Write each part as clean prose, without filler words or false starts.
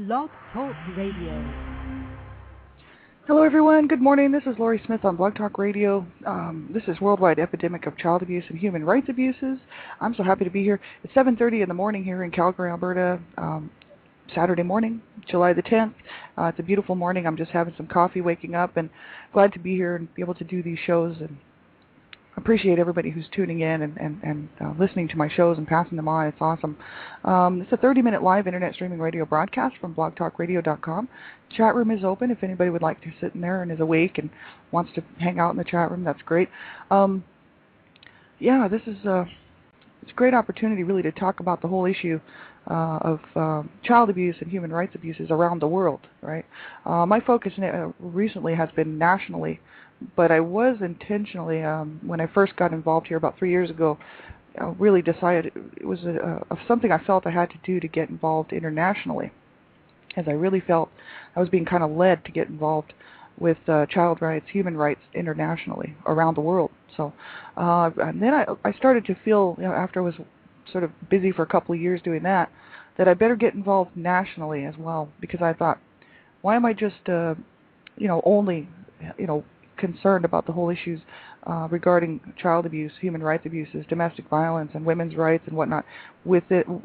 Blog Talk Radio. Hello, everyone. Good morning. This is Lori Smith on Blog Talk Radio. This is Worldwide Epidemic of Child Abuse and Human Rights Abuses. I'm so happy to be here. It's 7:30 in the morning here in Calgary, Alberta, Saturday morning, July the 10th. It's a beautiful morning. I'm just having some coffee, waking up, and glad to be here and be able to do these shows. And appreciate everybody who's tuning in and listening to my shows and passing them on. It's awesome. It's a 30-minute live internet streaming radio broadcast from blogtalkradio.com. Chat room is open if anybody would like to sit in there and is awake and wants to hang out in the chat room. That's great. This is it's a great opportunity really to talk about the whole issue of child abuse and human rights abuses around the world. Right. My focus recently has been nationally. But I was intentionally, when I first got involved here about 3 years ago, really decided it was something I felt I had to do to get involved internationally, as I really felt I was being kind of led to get involved with child rights, human rights internationally, around the world. So, and then I started to feel, after I was sort of busy for a couple of years doing that I better get involved nationally as well, because I thought, why am I just, only, concerned about the whole issues regarding child abuse, human rights abuses, domestic violence, and women's rights and whatnot, with it, on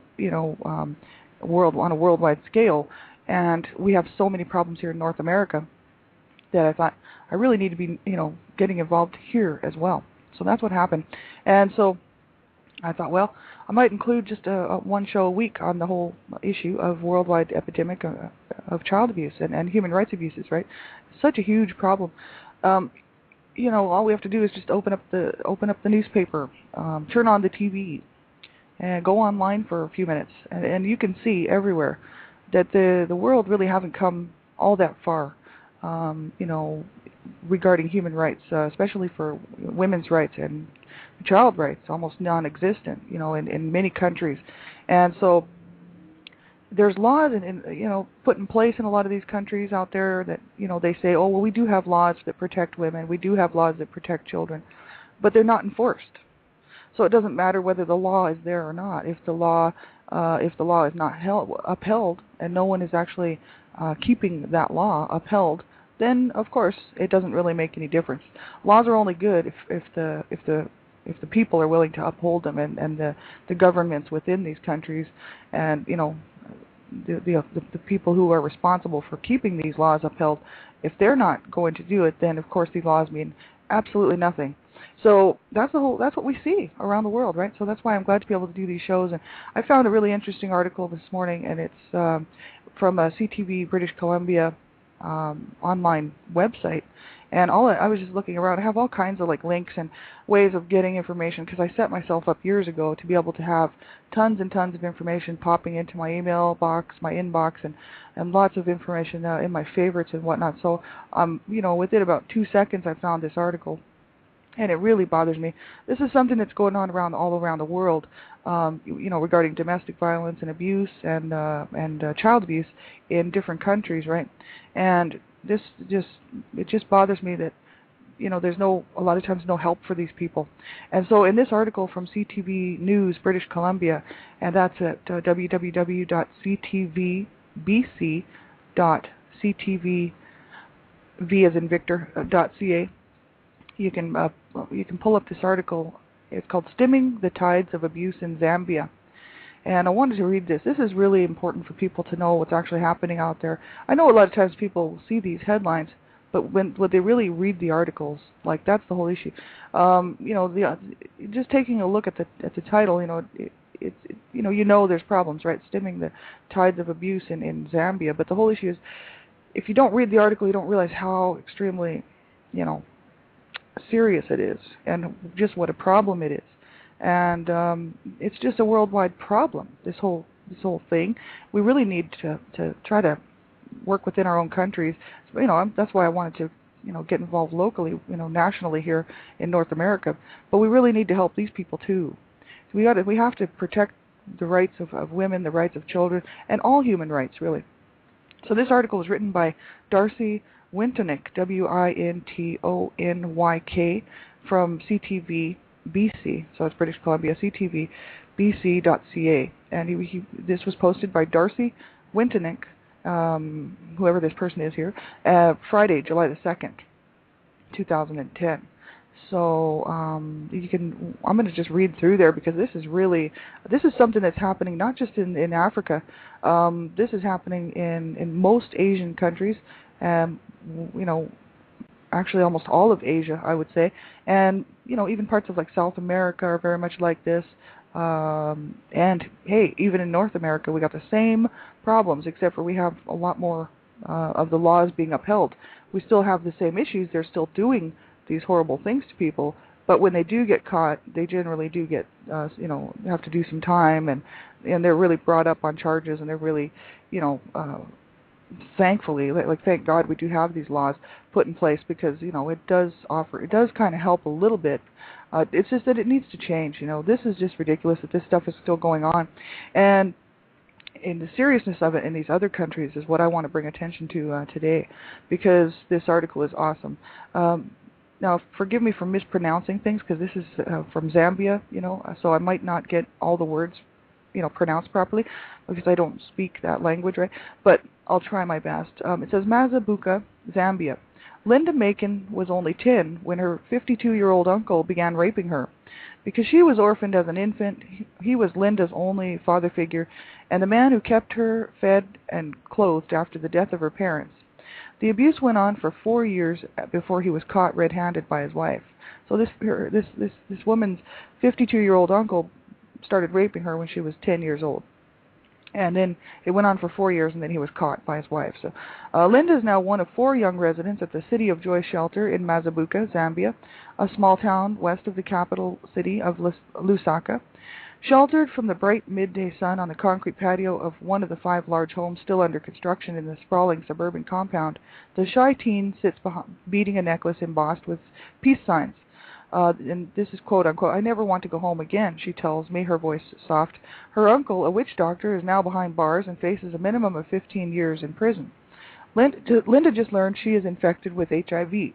a worldwide scale. And we have so many problems here in North America that I thought I really need to be, getting involved here as well. So that's what happened. And so I thought, well, I might include just one show a week on the whole issue of worldwide epidemic of child abuse and human rights abuses. Right, such a huge problem. All we have to do is just open up the newspaper, turn on the TV, and go online for a few minutes, and you can see everywhere that the world really hasn't come all that far, regarding human rights, especially for women's rights and child rights, almost non-existent, in many countries. And so there's laws put in place in a lot of these countries out there that, they say, oh, well, we do have laws that protect women, we do have laws that protect children, but they're not enforced. So it doesn't matter whether the law is there or not. If the law is not upheld, and no one is actually keeping that law upheld, then of course it doesn't really make any difference. Laws are only good if the people are willing to uphold them, and the governments within these countries, and the people who are responsible for keeping these laws upheld, if they're not going to do it, then of course these laws mean absolutely nothing. So that's what we see around the world, right? So that's why I'm glad to be able to do these shows. And I found a really interesting article this morning, and it's from a CTV British Columbia online website. And I was just looking around. I have all kinds of links and ways of getting information, because I set myself up years ago to be able to have tons and tons of information popping into my email box, my inbox, and lots of information in my favorites and whatnot. So, within about 2 seconds, I found this article, and it really bothers me. This is something that's going on all around the world, regarding domestic violence and abuse and child abuse in different countries, right? And it just bothers me that, there's a lot of times no help for these people. And so in this article from CTV News, British Columbia, and that's at www.ctvbc.ctv, as in Victor.ca, you can pull up this article. It's called "Stemming the Tides of Abuse in Zambia." And I wanted to read this. This is really important for people to know what's actually happening out there. I know a lot of times people see these headlines, but when they really read the articles, that's the whole issue. Just taking a look at the title, there's problems, right? Stemming the tides of abuse in Zambia. But the whole issue is, if you don't read the article, you don't realize how extremely, serious it is, and just what a problem it is. And it's just a worldwide problem, this whole thing. We really need to try to work within our own countries. That's why I wanted to, get involved locally, nationally here in North America. But we really need to help these people too. We have to protect the rights of women, the rights of children, and all human rights, really. So this article was written by Darcy Wintonyk, Wintonyk, from CTV BC, so it's British Columbia, CTVBC.ca, and this was posted by Darcy Wintonyk whoever this person is here, Friday, July the 2nd, 2010. So you can. I'm going to just read through there because this is something that's happening not just in Africa. This is happening in most Asian countries, you know, actually almost all of Asia, I would say, and you know, even parts of like South America are very much like this. And hey, even in North America, we got the same problems, except for we have a lot more of the laws being upheld. We still have the same issues. They're still doing these horrible things to people, but when they do get caught, they generally do get, you know, have to do some time, and they're really brought up on charges, and they're really, you know, thankfully, like thank God we do have these laws put in place, because you know it does kind of help a little bit. It's just that it needs to change. You know, this is just ridiculous that this stuff is still going on, and in the seriousness of it in these other countries is what I want to bring attention to today, because this article is awesome. Now, forgive me for mispronouncing things, because this is from Zambia, you know, so I might not get all the words, you know, pronounced properly, because I don't speak that language, right? But I'll try my best. It says, Mazabuka, Zambia. Linda Macon was only 10 when her 52-year-old uncle began raping her. Because she was orphaned as an infant, he was Linda's only father figure, and the man who kept her fed and clothed after the death of her parents. The abuse went on for 4 years before he was caught red-handed by his wife. So this woman's 52-year-old uncle started raping her when she was 10 years old. And then it went on for 4 years, and then he was caught by his wife. So Linda is now one of 4 young residents at the City of Joy shelter in Mazabuka, Zambia, a small town west of the capital city of Lusaka. Sheltered from the bright midday sun on the concrete patio of one of the 5 large homes still under construction in the sprawling suburban compound, the shy teen sits beating a necklace embossed with peace signs. And this is quote-unquote, "I never want to go home again," she tells me, her voice soft. Her uncle, a witch doctor, is now behind bars and faces a minimum of 15 years in prison. Linda just learned she is infected with HIV.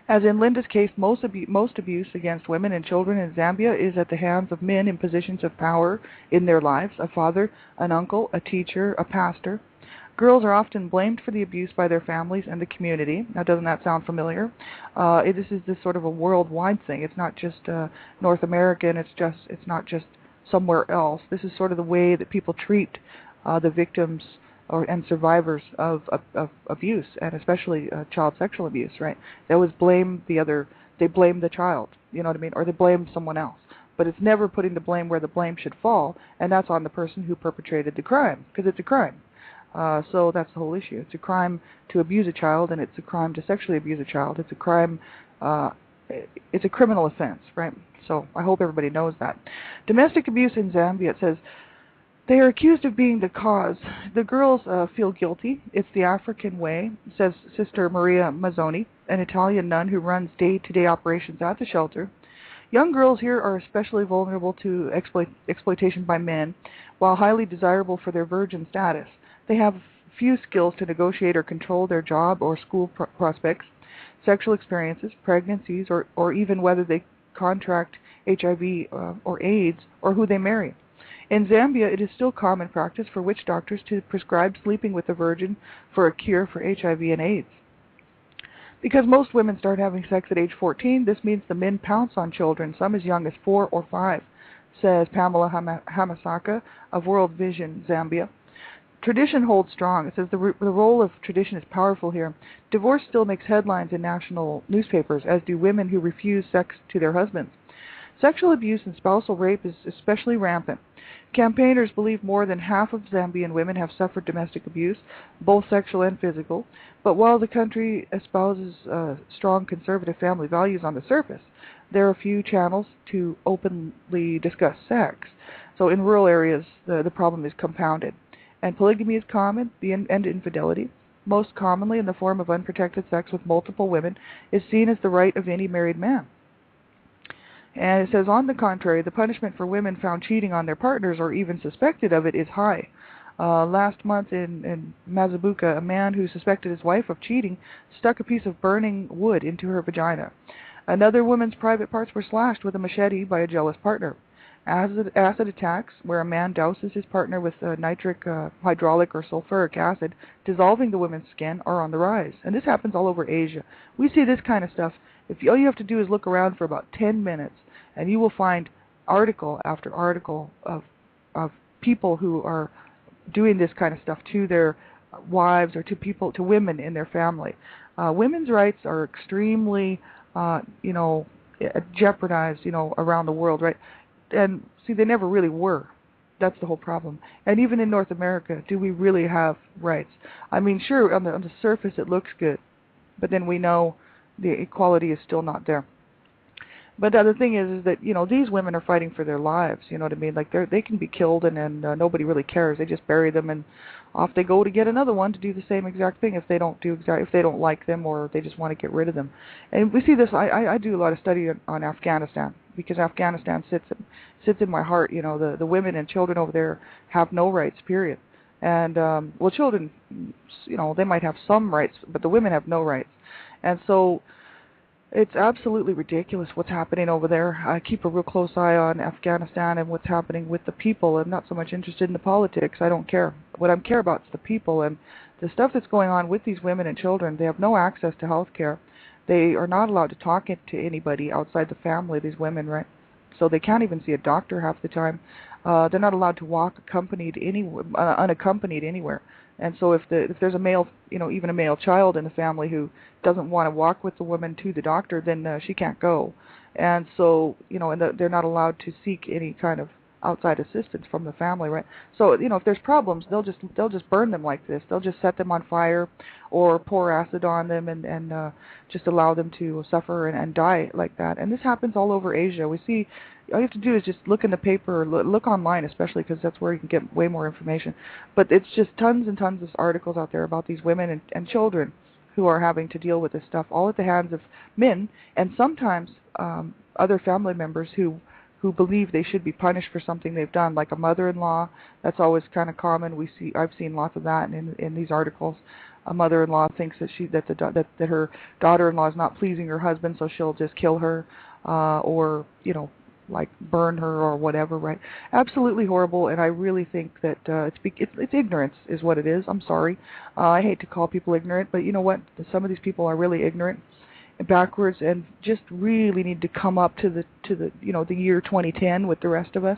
As in Linda's case, most abuse against women and children in Zambia is at the hands of men in positions of power in their lives, a father, an uncle, a teacher, a pastor. Girls are often blamed for the abuse by their families and the community. Now, doesn't that sound familiar? This is this sort of a worldwide thing. It's not just North American. It's not just somewhere else. This is sort of the way that people treat the victims and survivors of abuse, and especially child sexual abuse. Right? They always blame they blame the child. You know what I mean? Or they blame someone else. But it's never putting the blame where the blame should fall, and that's on the person who perpetrated the crime, because it's a crime. So that's the whole issue. It's a crime to abuse a child, and it's a crime to sexually abuse a child. It's a crime, it's a criminal offense, right? So I hope everybody knows that. Domestic abuse in Zambia, it says, they are accused of being the cause. The girls feel guilty. It's the African way, says Sister Maria Mazzoni, an Italian nun who runs day-to-day operations at the shelter. Young girls here are especially vulnerable to exploitation by men, while highly desirable for their virgin status. They have few skills to negotiate or control their job or school prospects, sexual experiences, pregnancies, or even whether they contract HIV or AIDS, or who they marry. In Zambia, it is still common practice for witch doctors to prescribe sleeping with a virgin for a cure for HIV and AIDS. Because most women start having sex at age 14, this means the men pounce on children, some as young as 4 or 5, says Pamela Hamasaka of World Vision, Zambia. Tradition holds strong. It says the role of tradition is powerful here. Divorce still makes headlines in national newspapers, as do women who refuse sex to their husbands. Sexual abuse and spousal rape is especially rampant. Campaigners believe more than half of Zambian women have suffered domestic abuse, both sexual and physical. But while the country espouses strong conservative family values on the surface, there are few channels to openly discuss sex. So in rural areas, the problem is compounded. And polygamy is common, and infidelity, most commonly in the form of unprotected sex with multiple women, is seen as the right of any married man. And it says, on the contrary, the punishment for women found cheating on their partners or even suspected of it is high. Last month in Mazabuka, a man who suspected his wife of cheating stuck a piece of burning wood into her vagina. Another woman's private parts were slashed with a machete by a jealous partner. acid attacks, where a man douses his partner with nitric, hydraulic, or sulfuric acid, dissolving the woman's skin, are on the rise. And this happens all over Asia. We see this kind of stuff. All you have to do is look around for about 10 minutes, and you will find article after article of people who are doing this kind of stuff to their wives or to women in their family. Women's rights are extremely, jeopardized, around the world, right? And see, they never really were. That's the whole problem. And even in North America, do we really have rights? I mean, sure, on the surface it looks good, but then we know the equality is still not there. But the other thing is that, these women are fighting for their lives, you know what I mean? Like, they can be killed and nobody really cares. They just bury them and off they go to get another one to do the same exact thing if they don't like them or they just want to get rid of them. And we see this, I do a lot of study on Afghanistan, because Afghanistan sits in my heart. The women and children over there have no rights, period. And, children, they might have some rights, but the women have no rights. And so it's absolutely ridiculous what's happening over there. I keep a real close eye on Afghanistan and what's happening with the people. I'm not so much interested in the politics. I don't care. What I care about is the people and the stuff that's going on with these women and children. They have no access to health care. They are not allowed to talk to anybody outside the family, these women, right? So they can't even see a doctor half the time. They're not allowed to walk unaccompanied anywhere. And so if there's a male, even a male child in the family who doesn't want to walk with the woman to the doctor, then she can't go. And so, and they're not allowed to seek any kind of outside assistance from the family, right? So, if there's problems, they'll just burn them like this. They'll just set them on fire or pour acid on them and just allow them to suffer and die like that. And this happens all over Asia. We see, all you have to do is just look in the paper, or look online especially, because that's where you can get way more information. But it's just tons and tons of articles out there about these women and children who are having to deal with this stuff, all at the hands of men, and sometimes other family members who believe they should be punished for something they've done, like a mother-in-law. That's always kind of common. I've seen lots of that in these articles. A mother-in-law thinks that her daughter-in-law is not pleasing her husband, so she'll just kill her, or like burn her or whatever, right? Absolutely horrible, and I really think that it's ignorance is what it is. I'm sorry. I hate to call people ignorant, but you know what? Some of these people are really ignorant and backwards and just really need to come up to the the year 2010 with the rest of us.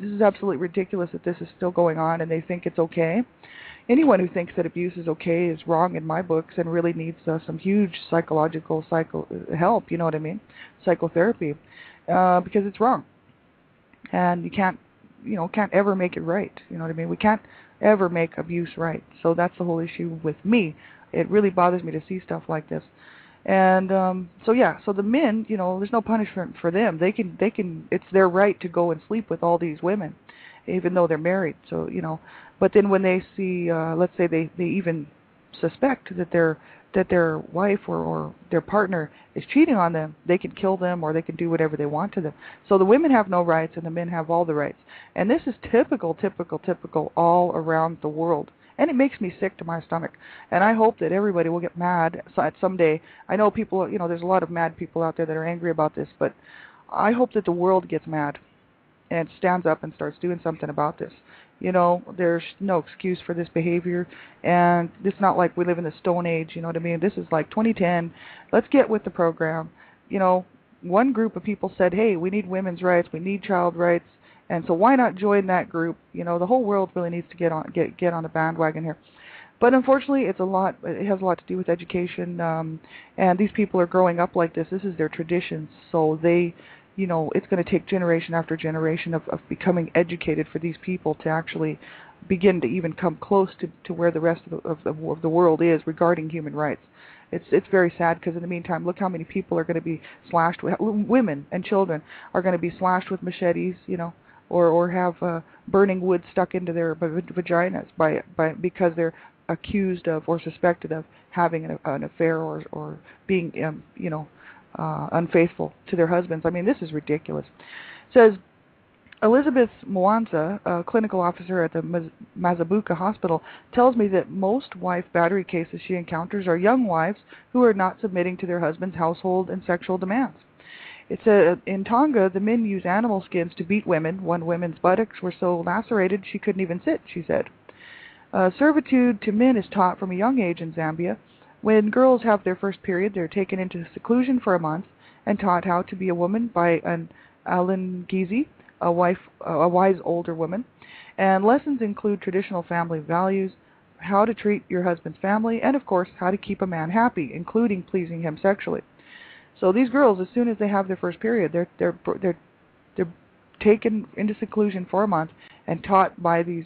This is absolutely ridiculous that this is still going on and they think it's okay. Anyone who thinks that abuse is okay is wrong in my books and really needs some huge psychological help, you know what I mean? Psychotherapy. Because it's wrong, and you can't ever make it right. You know what I mean? We can't ever make abuse right. So that's the whole issue with me. It really bothers me to see stuff like this. And so the men, there's no punishment for them. They can. It's their right to go and sleep with all these women, even though they're married. So but then when they see, let's say they even suspect that their wife or their partner is cheating on them, they can kill them or they can do whatever they want to them. So the women have no rights and the men have all the rights. And this is typical all around the world. And it makes me sick to my stomach. And I hope that everybody will get mad someday. I know people, there's a lot of mad people out there that are angry about this, but I hope that the world gets mad and stands up and starts doing something about this. There's no excuse for this behavior, and it's not like we live in the Stone Age, you know what I mean? This is like 2010. Let's get with the program. One group of people said, hey, we need women's rights, we need child rights, and so why not join that group? The whole world really needs to get on the bandwagon here. But unfortunately, it has a lot to do with education, and these people are growing up like this. This is their traditions, so they... it's going to take generation after generation of becoming educated for these people to actually begin to even come close to where the rest of the world is regarding human rights. It's very sad, because in the meantime, look how many people are going to be slashed with, women and children are going to be slashed with machetes, or have burning wood stuck into their vaginas because they're accused of or suspected of having an affair or being unfaithful to their husbands. I mean, this is ridiculous. It says, Elizabeth Mwanza, a clinical officer at the Mazabuka Hospital, tells me that most wife battery cases she encounters are young wives who are not submitting to their husband's household and sexual demands. It said in Tonga, the men use animal skins to beat women. One woman's buttocks were so lacerated she couldn't even sit, she said. Servitude to men is taught from a young age in Zambia. When girls have their first period, they're taken into seclusion for a month and taught how to be a woman by an Alingizi, a wise older woman. And lessons include traditional family values, how to treat your husband's family, and of course, how to keep a man happy, including pleasing him sexually. So these girls, as soon as they have their first period, they're taken into seclusion for a month and taught by these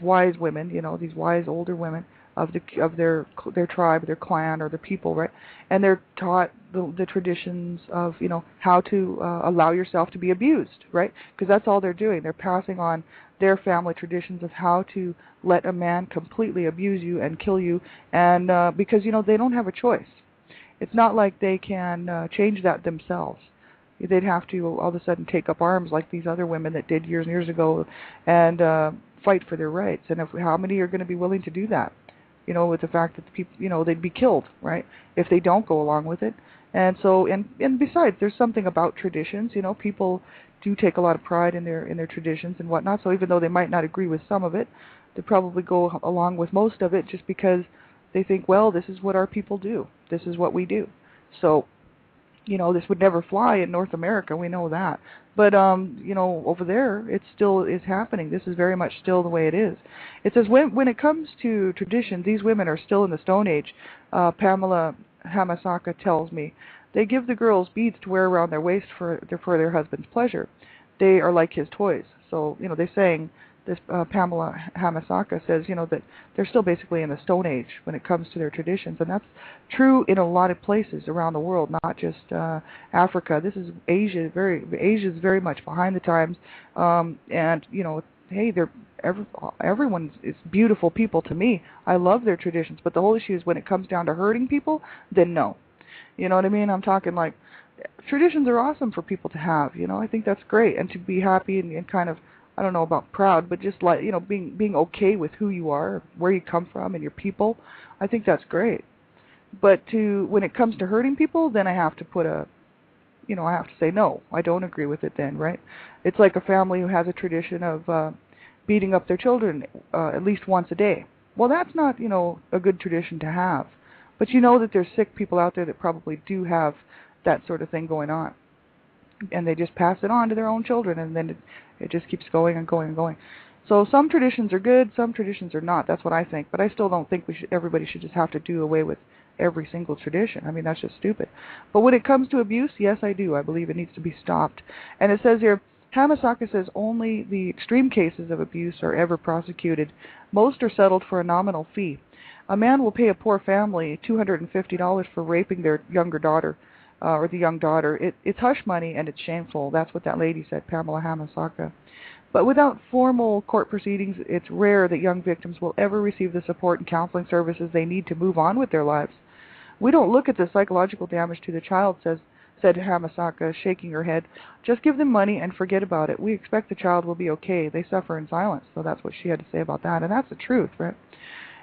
wise women, these wise older women of their tribe, their clan, or their people, right? And they're taught the traditions of how to allow yourself to be abused, right? Because that's all they're doing. They're passing on their family traditions of how to let a man completely abuse you and kill you, and because they don't have a choice. It's not like they can change that themselves. They'd have to all of a sudden take up arms like these other women that did years and years ago and fight for their rights. And how many are going to be willing to do that? With the fact that the people, they'd be killed, right, if they don't go along with it. And so, and besides, there's something about traditions. People do take a lot of pride in their traditions and whatnot. So even though they might not agree with some of it, they probably go along with most of it just because they think, well, this is what our people do. This is what we do. So, this would never fly in North America. We know that. But, over there, it still is happening. This is very much still the way it is. It says when it comes to tradition, these women are still in the Stone Age. Pamela Hamasaka tells me. They give the girls beads to wear around their waist for their husband's pleasure. They are like his toys. So, they're saying, this Pamela Hamasaka says, that they're still basically in the Stone Age when it comes to their traditions, and that's true in a lot of places around the world, not just Africa. This is Asia. Asia's very much behind the times, and hey, everyone is beautiful people to me. I love their traditions, but the whole issue is when it comes down to hurting people, then no. You know what I mean? I'm talking like traditions are awesome for people to have. I think that's great, and to be happy and kind of, I don't know about proud, but just like, being okay with who you are, where you come from, and your people, I think that's great. But when it comes to hurting people, then I have to I have to say, no, I don't agree with it then, right? It's like a family who has a tradition of beating up their children at least once a day. Well, that's not, a good tradition to have. But that there's sick people out there that probably do have that sort of thing going on. And they just pass it on to their own children, and then it just keeps going and going and going. So some traditions are good, some traditions are not. That's what I think. But I still don't think everybody should just have to do away with every single tradition. I mean, that's just stupid. But when it comes to abuse, yes, I do. I believe it needs to be stopped. And it says here, Hamasaka says only the extreme cases of abuse are ever prosecuted. Most are settled for a nominal fee. A man will pay a poor family $250 for raping their younger daughter. Or the young daughter. It's hush money and it's shameful. That's what that lady said, Pamela Hamasaka. But without formal court proceedings, it's rare that young victims will ever receive the support and counseling services they need to move on with their lives. We don't look at the psychological damage to the child, said Hamasaka, shaking her head. Just give them money and forget about it. We expect the child will be okay. They suffer in silence. So that's what she had to say about that. And that's the truth, right?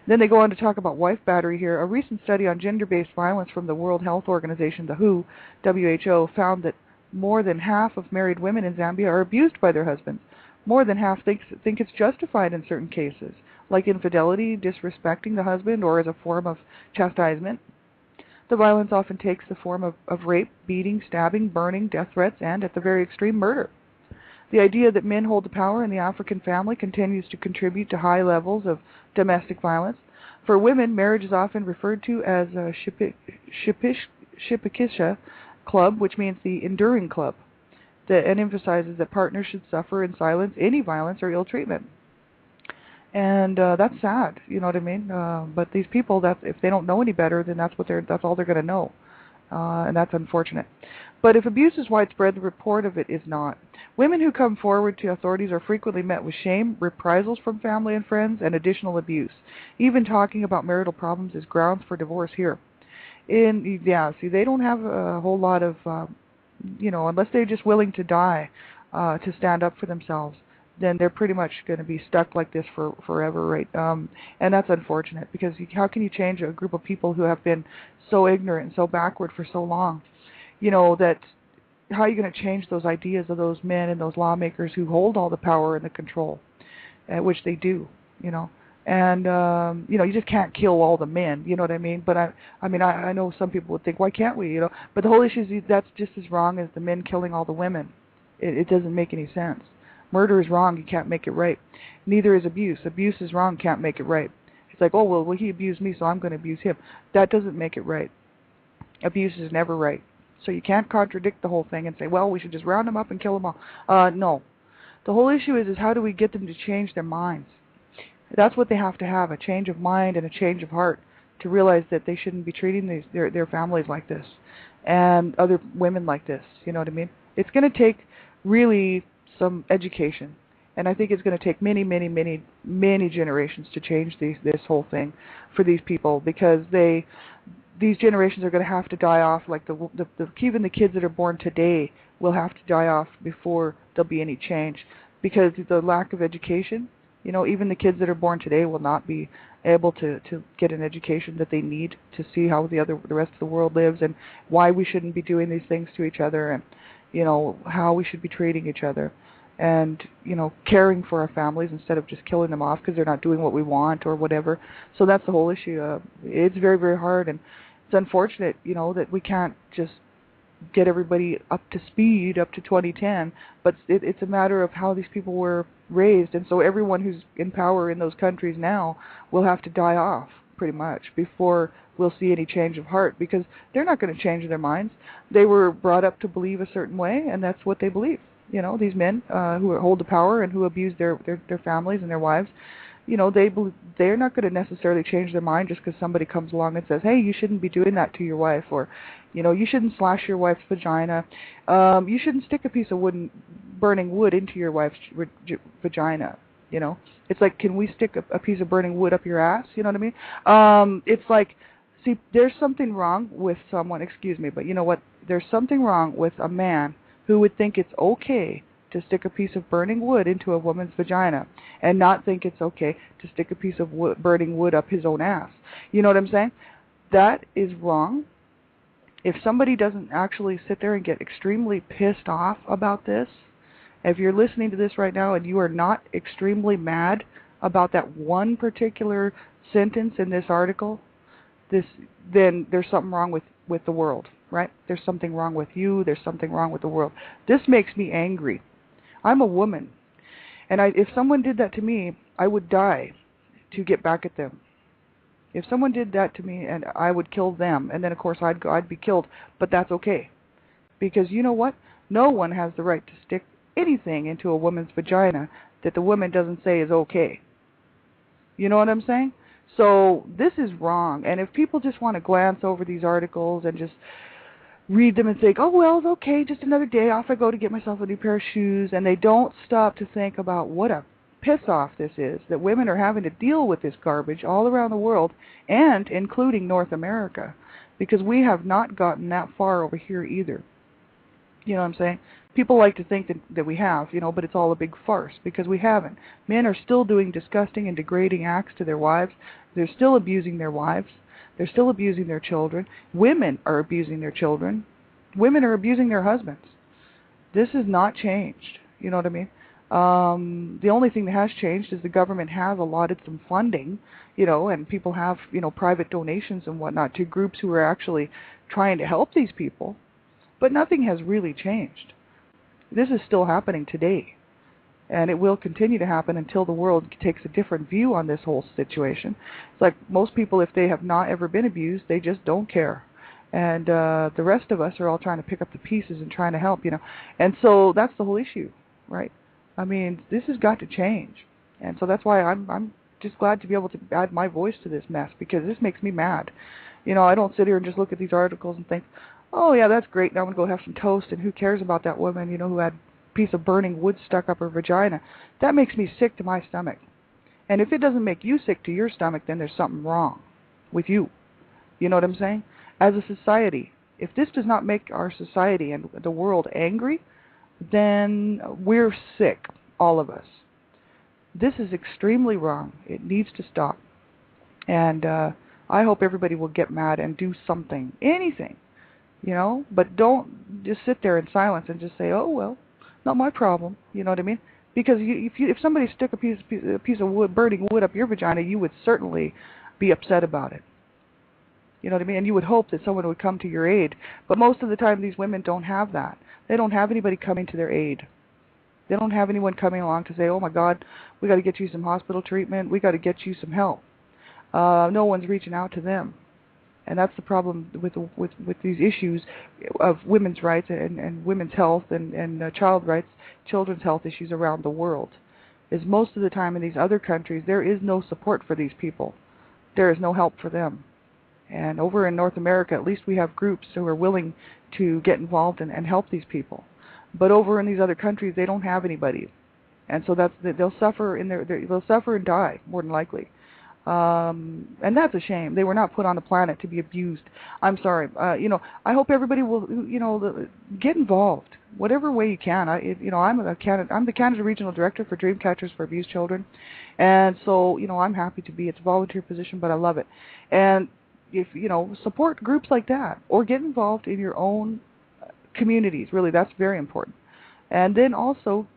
Then they go on to talk about wife battery here. A recent study on gender-based violence from the World Health Organization, the WHO, found that more than half of married women in Zambia are abused by their husbands. More than half think it's justified in certain cases, like infidelity, disrespecting the husband, or as a form of chastisement. The violence often takes the form of rape, beating, stabbing, burning, death threats, and, at the very extreme, murder. The idea that men hold the power in the African family continues to contribute to high levels of domestic violence. For women, marriage is often referred to as a Shipikisha club, which means the enduring club, and emphasizes that partners should suffer in silence any violence or ill treatment. And that's sad, you know what I mean? But these people, if they don't know any better, then that's all they're going to know. And that's unfortunate. But if abuse is widespread, the report of it is not. Women who come forward to authorities are frequently met with shame, reprisals from family and friends, and additional abuse. Even talking about marital problems is grounds for divorce here. See, they don't have a whole lot of, unless they're just willing to die to stand up for themselves, then they're pretty much going to be stuck like this for forever, right? And that's unfortunate, because how can you change a group of people who have been so ignorant and so backward for so long? That how are you going to change those ideas of those men and those lawmakers who hold all the power and the control, which they do, you know? And you know, you just can't kill all the men, you know what I mean? But I know some people would think, why can't we, you know? But the whole issue is that's just as wrong as the men killing all the women. It doesn't make any sense. Murder is wrong, you can't make it right. Neither is abuse. Abuse is wrong, can't make it right. It's like, oh, well, he abused me, so I'm going to abuse him. That doesn't make it right. Abuse is never right. So you can't contradict the whole thing and say, well, we should just round them up and kill them all. No. The whole issue is how do we get them to change their minds? That's what they have to have, a change of mind and a change of heart to realize that they shouldn't be treating their families like this and other women like this, you know what I mean? It's going to take really some education, and I think it's going to take many, many, many, many generations to change this whole thing for these people, because these generations are going to have to die off, like even the kids that are born today will have to die off before there'll be any change, because the lack of education. You know, even the kids that are born today will not be able to get an education that they need to see how the rest of the world lives, and why we shouldn't be doing these things to each other, and, you know, how we should be treating each other, and, you know, caring for our families instead of just killing them off because they're not doing what we want or whatever. So that's the whole issue. It's very, very hard, and it's unfortunate, you know, that we can't just get everybody up to speed, up to 2010, but it's a matter of how these people were raised, and so everyone who's in power in those countries now will have to die off, pretty much, before we'll see any change of heart, because they're not going to change their minds. They were brought up to believe a certain way, and that's what they believe. You know, these men who hold the power and who abuse their families and their wives, you know, they're not going to necessarily change their mind just because somebody comes along and says, hey, you shouldn't be doing that to your wife, or, you know, you shouldn't slash your wife's vagina. You shouldn't stick a piece of burning wood into your wife's vagina. You know, it's like, can we stick a piece of burning wood up your ass? You know what I mean? It's like, see, there's something wrong with someone, excuse me, but you know what? There's something wrong with a man who would think it's okay to stick a piece of burning wood into a woman's vagina and not think it's okay to stick a piece of burning wood up his own ass. You know what I'm saying? That is wrong. If somebody doesn't actually sit there and get extremely pissed off about this, if you're listening to this right now and you are not extremely mad about that one particular sentence in this article, then there's something wrong with the world, right? There's something wrong with you. There's something wrong with the world. This makes me angry. I'm a woman, and if someone did that to me, I would die to get back at them. If someone did that to me, and I would kill them, and then of course I'd be killed, but that's okay, because you know what? No one has the right to stick anything into a woman's vagina that the woman doesn't say is okay. You know what I'm saying? So this is wrong, and if people just want to glance over these articles and just read them and think, oh, well, it's okay, just another day, off I go to get myself a new pair of shoes, and they don't stop to think about what a piss-off this is, that women are having to deal with this garbage all around the world, and including North America, because we have not gotten that far over here either. You know what I'm saying? People like to think that we have, you know, but it's all a big farce, because we haven't. Men are still doing disgusting and degrading acts to their wives. They're still abusing their wives. They're still abusing their children. Women are abusing their children. Women are abusing their husbands. This has not changed. You know what I mean? The only thing that has changed is the government has allotted some funding, you know, and people have, you know, private donations and whatnot to groups who are actually trying to help these people. But nothing has really changed. This is still happening today. And it will continue to happen until the world takes a different view on this whole situation. It's like most people, if they have not ever been abused, they just don't care. And the rest of us are all trying to pick up the pieces and trying to help, you know. And so that's the whole issue, right? I mean, this has got to change. And so that's why I'm just glad to be able to add my voice to this mess, because this makes me mad. You know, I don't sit here and just look at these articles and think, oh, yeah, that's great, now I'm going to go have some toast, and who cares about that woman, you know, who had piece of burning wood stuck up her vagina. That makes me sick to my stomach. And if it doesn't make you sick to your stomach, then there's something wrong with you. You know what I'm saying? As a society, if this does not make our society and the world angry, then we're sick, all of us. This is extremely wrong. It needs to stop. And I hope everybody will get mad and do something, anything, But don't just sit there in silence and just say, oh, well, not my problem, you know what I mean? Because if somebody stuck a piece of wood, burning wood up your vagina, you would certainly be upset about it. You know what I mean? And you would hope that someone would come to your aid. But most of the time, these women don't have that. They don't have anybody coming to their aid. They don't have anyone coming along to say, oh, my God, we got to get you some hospital treatment. We got to get you some help. No one's reaching out to them. And that's the problem with these issues of women's rights and women's health and child rights, children's health issues around the world, is most of the time in these other countries, there is no support for these people. There is no help for them. And over in North America, at least we have groups who are willing to get involved and help these people. But over in these other countries, they don't have anybody. And so they'll suffer they'll suffer and die, more than likely. And that's a shame. They were not put on the planet to be abused. I'm sorry. I hope everybody will, get involved, whatever way you can. I'm the Canada Regional Director for Dreamcatchers for Abused Children, and so I'm happy to be. It's a volunteer position, but I love it. And if support groups like that, or get involved in your own communities. Really, that's very important. And then also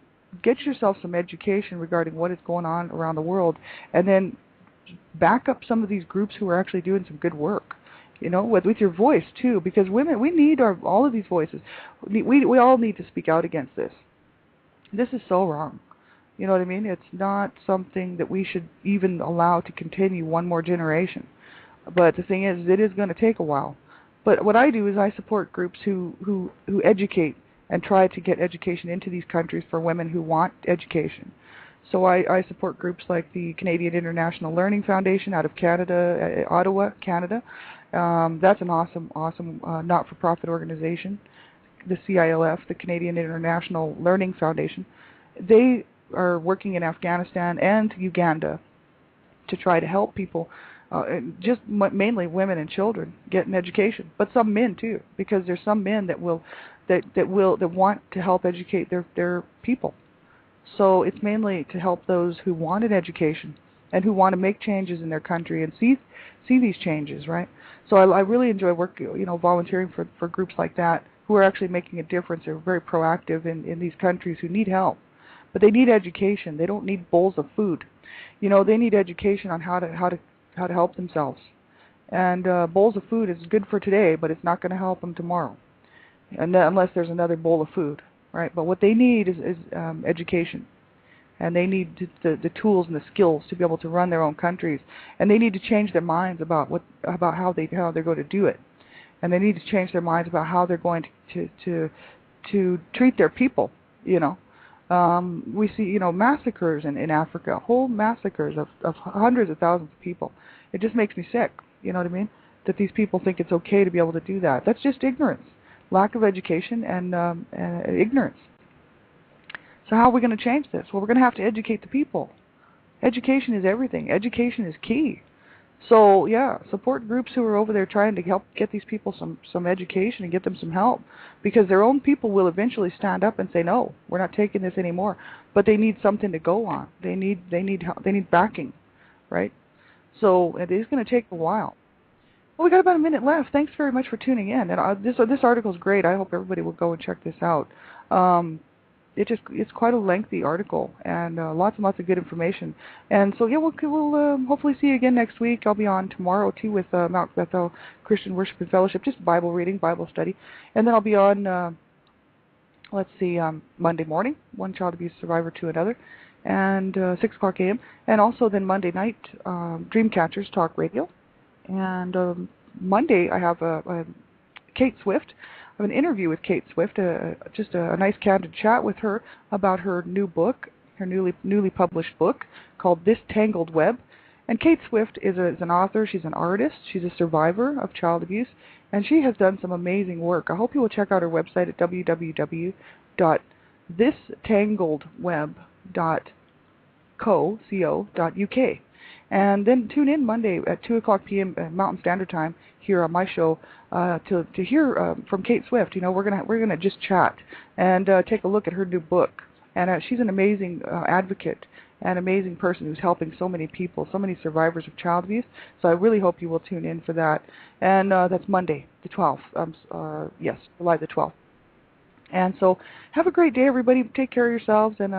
get yourself some education regarding what is going on around the world, and then back up some of these groups who are actually doing some good work, with your voice too, because women, we need all of these voices. We all need to speak out against this. This is so wrong. You know what I mean? It's not something that we should even allow to continue one more generation. But the thing is, it is going to take a while. But what I do is I support groups who educate and try to get education into these countries for women who want education. So I support groups like the Canadian International Learning Foundation out of Canada, Ottawa, Canada. That's an awesome not-for-profit organization. The CILF, the Canadian International Learning Foundation, they are working in Afghanistan and Uganda to try to help people, just mainly women and children, get an education, but some men too, because there's some men that want to help educate their people. So it's mainly to help those who want an education and who want to make changes in their country and see these changes, right? So I really enjoy volunteering for groups like that who are actually making a difference. They're very proactive in these countries who need help. But they need education. They don't need bowls of food. They need education on how to help themselves. And bowls of food is good for today, but it's not going to help them tomorrow, and unless there's another bowl of food. Right, but what they need is education, and they need the tools and the skills to be able to run their own countries, and they need to change their minds about how they're going to do it, and they need to change their minds about how they're going to treat their people. We see massacres in Africa, whole massacres of hundreds of thousands of people. It just makes me sick. You know what I mean? That these people think it's okay to be able to do that. That's just ignorance. Lack of education and ignorance. So how are we going to change this? Well, we're going to have to educate the people. Education is everything. Education is key. So, yeah, support groups who are over there trying to help get these people some education and get them some help, because their own people will eventually stand up and say, no, we're not taking this anymore. But they need something to go on. They need help. They need backing, right? So it is going to take a while. Well, we got about a minute left. Thanks very much for tuning in. And this article is great. I hope everybody will go and check this out. It's quite a lengthy article, and lots and lots of good information. And so, yeah, we'll hopefully see you again next week. I'll be on tomorrow, too, with Mount Bethel Christian Worship and Fellowship, just Bible reading, Bible study. And then I'll be on, Monday morning, one child abuse survivor to another, and 6 o'clock a.m. And also then Monday night, Dreamcatchers Talk Radio. And Monday I have Kate Swift. I have an interview with Kate Swift, just a nice candid chat with her about her new book, her newly published book called This Tangled Web. And Kate Swift is an author. She's an artist. She's a survivor of child abuse, and she has done some amazing work. I hope you will check out her website at www.thistangledweb.co.uk. And then tune in Monday at 2 o'clock p.m. Mountain Standard Time here on my show to hear from Kate Swift. We're gonna just chat and take a look at her new book. And she's an amazing advocate an amazing person who's helping so many people, so many survivors of child abuse. So I really hope you will tune in for that. And that's Monday, the 12th. Yes, July the 12th. And so have a great day, everybody. Take care of yourselves, and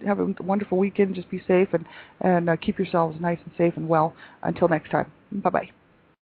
have a wonderful weekend. Just be safe and keep yourselves nice and safe and well. Until next time. Bye-bye.